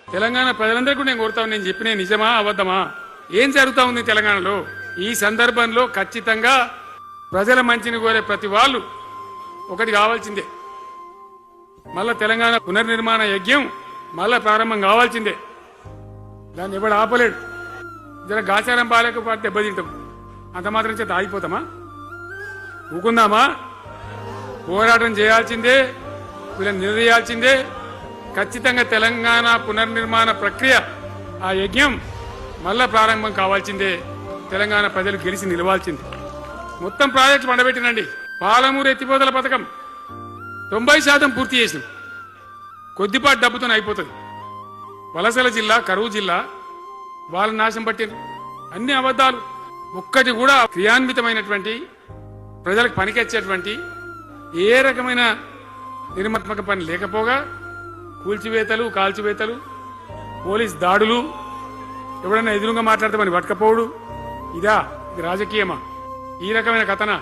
తెలంగాణ ప్రజలందరికీ నేను కోరుతాను, నేను చెప్పిన నిజమా అబద్ధమా, ఏం జరుగుతా ఉంది తెలంగాణలో? ఈ సందర్భంలో ఖచ్చితంగా ప్రజల మంచిని కోరే ప్రతి వాళ్ళు ఒకటి కావాల్సిందే, మళ్ళా తెలంగాణ పునర్నిర్మాణ యజ్ఞం మళ్ళా ప్రారంభం కావాల్సిందే. దాన్ని ఎవడు ఆపలేడు. జర గాచారం బాలేకపోతే దెబ్బతింటాం, అంత మాత్రం చేత ఆగిపోతామా? ఊకుందామా? పోరాటం చేయాల్సిందే, వీళ్ళని నిలదీయాల్సిందే. ఖచ్చితంగా తెలంగాణ పునర్నిర్మాణ ప్రక్రియ, ఆ యజ్ఞం మళ్ళా ప్రారంభం కావాల్సిందే. తెలంగాణ ప్రజలు గెలిచి నిలవాల్సిందే. మొత్తం ప్రాజెక్టు పండబెట్టినండి. పాలమూరు ఎత్తిపోతల పథకం 90% పూర్తి చేసినాం. కొద్దిపాటి డబ్బుతో అయిపోతుంది. వలసల జిల్లా, కరువు జిల్లా, వాళ్ళ నాశనం పట్టిండ్రు. అన్ని అబద్ధాలు. ఒక్కటి కూడా క్రియాన్వితమైనటువంటి, ప్రజలకు పనికొచ్చేటువంటి ఏ రకమైన నిర్మాత్మక పని లేకపోగా కూల్చివేతలు, కాల్చివేతలు, పోలీస్ దాడులు, ఎవడన్నా ఎదురుగా మాట్లాడితే పని పట్టకపోవడు. ఇదా ఇది రాజకీయమా? ఈ రకమైన కథన